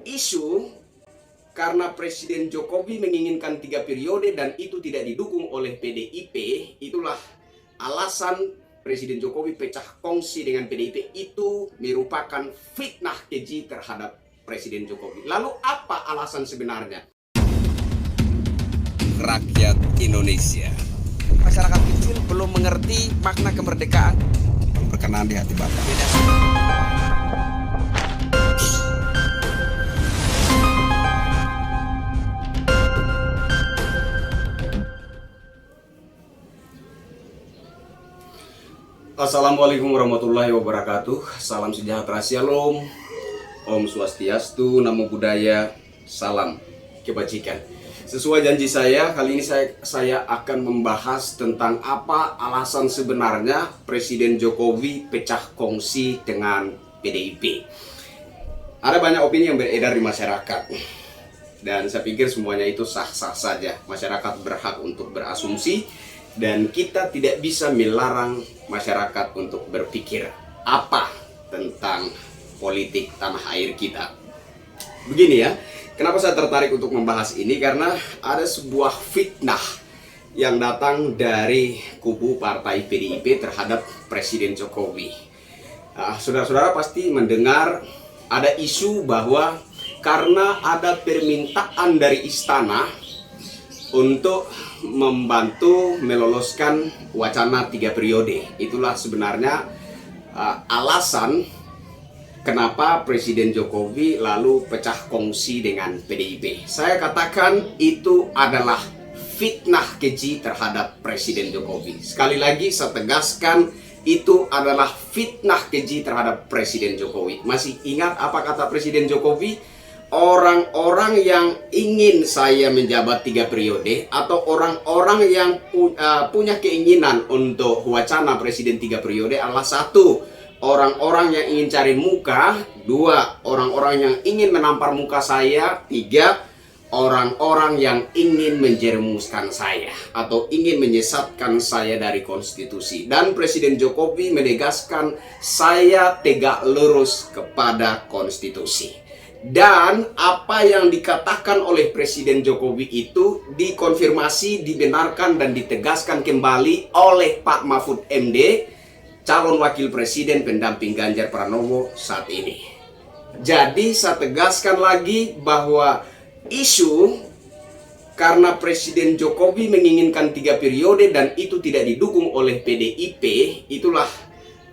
isu karena Presiden Jokowi menginginkan 3 periode dan itu tidak didukung oleh PDIP, itulah alasan Presiden Jokowi pecah kongsi dengan PDIP. Itu merupakan fitnah keji terhadap Presiden Jokowi. Lalu apa alasan sebenarnya? Rakyat Indonesia, masyarakat kecil belum mengerti makna kemerdekaan. Berkenan di hati Bapak. Assalamualaikum warahmatullahi wabarakatuh. Salam sejahtera, shalom, Om Swastiastu, Namo Buddhaya, salam kebajikan. Sesuai janji saya, kali ini saya akan membahas tentang apa alasan sebenarnya Presiden Jokowi pecah kongsi dengan PDIP. Ada banyak opini yang beredar di masyarakat, dan saya pikir semuanya itu sah-sah saja. Masyarakat berhak untuk berasumsi, dan kita tidak bisa melarang masyarakat untuk berpikir apa tentang politik tanah air kita. Begini ya, kenapa saya tertarik untuk membahas ini? Karena ada sebuah fitnah yang datang dari kubu partai PDIP terhadap Presiden Jokowi. Saudara-saudara pasti mendengar ada isu bahwa karena ada permintaan dari istana untuk membantu meloloskan wacana 3 periode. Itulah sebenarnya alasan kenapa Presiden Jokowi lalu pecah kongsi dengan PDIP. Saya katakan itu adalah fitnah keji terhadap Presiden Jokowi. Sekali lagi saya tegaskan, itu adalah fitnah keji terhadap Presiden Jokowi. Masih ingat apa kata Presiden Jokowi? Orang-orang yang ingin saya menjabat 3 periode, atau orang-orang yang punya keinginan untuk wacana Presiden 3 periode adalah: 1, orang-orang yang ingin cari muka; 2, orang-orang yang ingin menampar muka saya; 3, orang-orang yang ingin menjerumuskan saya atau ingin menyesatkan saya dari konstitusi. Dan Presiden Jokowi menegaskan, saya tegak lurus kepada konstitusi. Dan apa yang dikatakan oleh Presiden Jokowi itu dikonfirmasi, dibenarkan, dan ditegaskan kembali oleh Pak Mahfud MD, calon wakil presiden pendamping Ganjar Pranowo saat ini. Jadi saya tegaskan lagi bahwa isu karena Presiden Jokowi menginginkan 3 periode dan itu tidak didukung oleh PDIP, itulah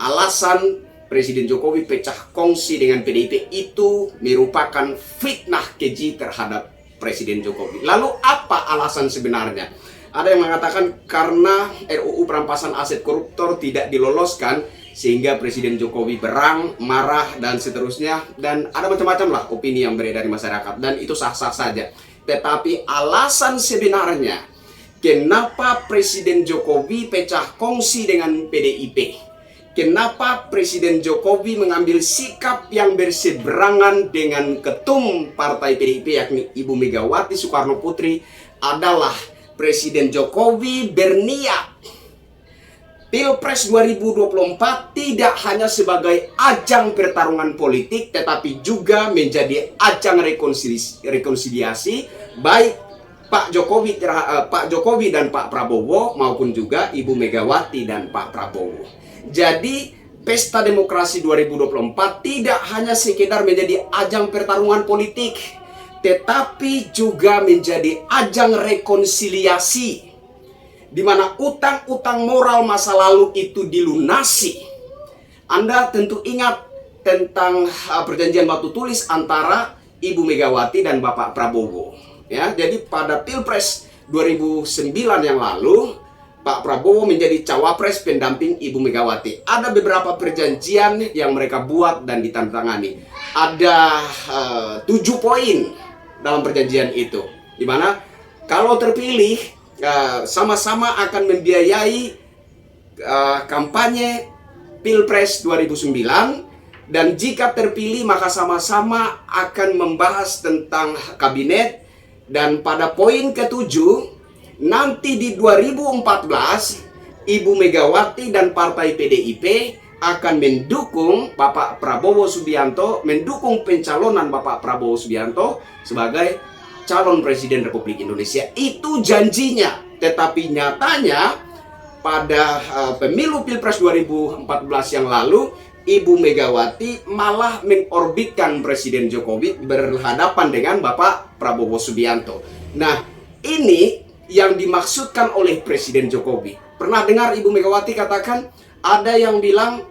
alasan Presiden Jokowi pecah kongsi dengan PDIP. Itu merupakan fitnah keji terhadap Presiden Jokowi. Lalu apa alasan sebenarnya? Ada yang mengatakan karena RUU perampasan aset koruptor tidak diloloskan sehingga Presiden Jokowi berang, marah, dan seterusnya. Dan ada macam-macam lah opini yang beredar di masyarakat, dan itu sah-sah saja. Tetapi alasan sebenarnya kenapa Presiden Jokowi pecah kongsi dengan PDIP, kenapa Presiden Jokowi mengambil sikap yang berseberangan dengan ketum partai PDIP yakni Ibu Megawati Soekarno Putri, adalah Presiden Jokowi berniat Pilpres 2024 tidak hanya sebagai ajang pertarungan politik, tetapi juga menjadi ajang rekonsiliasi baik Pak Jokowi dan Pak Prabowo, maupun juga Ibu Megawati dan Pak Prabowo. Jadi Pesta Demokrasi 2024 tidak hanya sekedar menjadi ajang pertarungan politik, tetapi juga menjadi ajang rekonsiliasi, di mana utang-utang moral masa lalu itu dilunasi. Anda tentu ingat tentang perjanjian batu tulis antara Ibu Megawati dan Bapak Prabowo. Ya, jadi pada Pilpres 2009 yang lalu, Pak Prabowo menjadi cawapres pendamping Ibu Megawati. Ada beberapa perjanjian yang mereka buat dan ditandatangani. Ada 7 poin dalam perjanjian itu, di mana kalau terpilih sama-sama akan membiayai kampanye Pilpres 2009, dan jika terpilih maka sama-sama akan membahas tentang kabinet. Dan pada poin ke-7, nanti di 2014 Ibu Megawati dan partai PDIP akan mendukung Bapak Prabowo Subianto, mendukung pencalonan Bapak Prabowo Subianto sebagai calon Presiden Republik Indonesia. Itu janjinya. Tetapi nyatanya pada pemilu Pilpres 2014 yang lalu, Ibu Megawati malah mengorbitkan Presiden Jokowi berhadapan dengan Bapak Prabowo Subianto. Nah, ini yang dimaksudkan oleh Presiden Jokowi. Pernah dengar Ibu Megawati katakan, ada yang bilang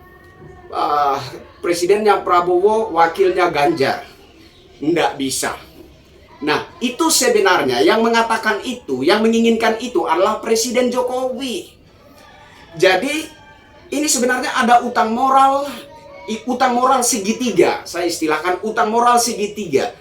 presidennya Prabowo, wakilnya Ganjar. Nggak bisa. Nah, itu sebenarnya yang mengatakan itu, yang menginginkan itu adalah Presiden Jokowi. Jadi, ini sebenarnya ada utang moral segitiga. Saya istilahkan utang moral segitiga.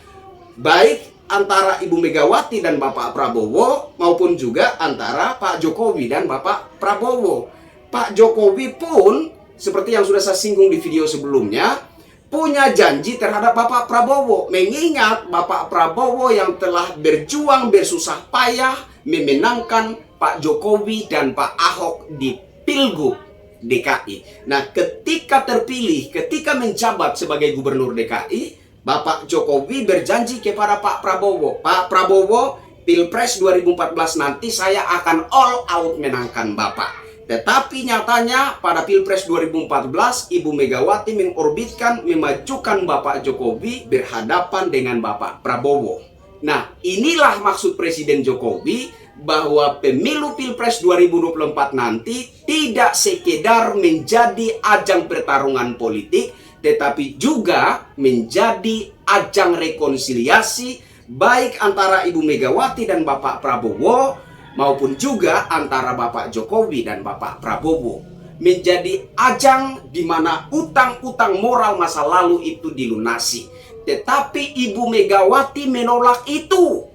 Baik antara Ibu Megawati dan Bapak Prabowo, maupun juga antara Pak Jokowi dan Bapak Prabowo. Pak Jokowi pun, seperti yang sudah saya singgung di video sebelumnya, punya janji terhadap Bapak Prabowo. Mengingat Bapak Prabowo yang telah berjuang bersusah payah memenangkan Pak Jokowi dan Pak Ahok di Pilgub DKI. Nah, ketika terpilih, ketika menjabat sebagai Gubernur DKI, Bapak Jokowi berjanji kepada Pak Prabowo, Pak Prabowo, Pilpres 2014 nanti saya akan all out menangkan Bapak. Tetapi nyatanya pada Pilpres 2014, Ibu Megawati mengorbitkan, memajukan Bapak Jokowi berhadapan dengan Bapak Prabowo. Nah, inilah maksud Presiden Jokowi bahwa pemilu Pilpres 2024 nanti tidak sekedar menjadi ajang pertarungan politik, tetapi juga menjadi ajang rekonsiliasi baik antara Ibu Megawati dan Bapak Prabowo maupun juga antara Bapak Jokowi dan Bapak Prabowo. Menjadi ajang di mana utang-utang moral masa lalu itu dilunasi. Tetapi Ibu Megawati menolak itu.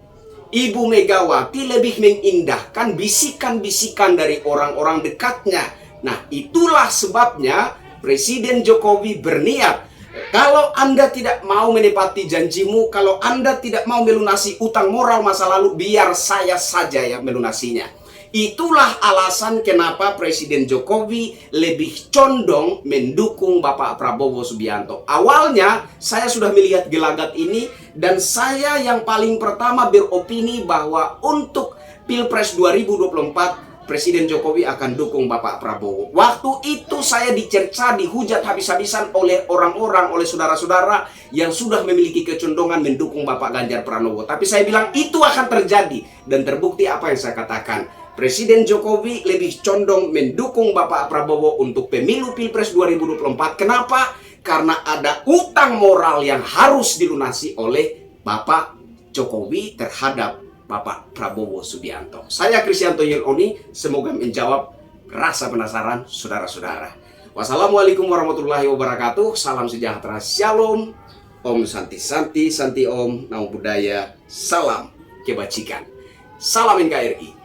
Ibu Megawati lebih mengindahkan bisikan-bisikan dari orang-orang dekatnya. Nah, itulah sebabnya Presiden Jokowi berniat, kalau Anda tidak mau menepati janjimu, kalau Anda tidak mau melunasi utang moral masa lalu, biar saya saja yang melunasinya. Itulah alasan kenapa Presiden Jokowi lebih condong mendukung Bapak Prabowo Subianto. Awalnya saya sudah melihat gelagat ini dan saya yang paling pertama beropini bahwa untuk Pilpres 2024 Presiden Jokowi akan dukung Bapak Prabowo. Waktu itu saya dicerca, dihujat habis-habisan oleh orang-orang, oleh saudara-saudara yang sudah memiliki kecondongan mendukung Bapak Ganjar Pranowo. Tapi saya bilang itu akan terjadi dan terbukti apa yang saya katakan. Presiden Jokowi lebih condong mendukung Bapak Prabowo untuk pemilu Pilpres 2024. Kenapa? Karena ada utang moral yang harus dilunasi oleh Bapak Jokowi terhadap Bapak Prabowo Subianto. Saya Kristianto Yeloni, semoga menjawab rasa penasaran saudara-saudara. Wassalamualaikum warahmatullahi wabarakatuh. Salam sejahtera, shalom, Om Santi Santi, Santi Om, Namo Buddhaya, salam kebajikan. Salam NKRI.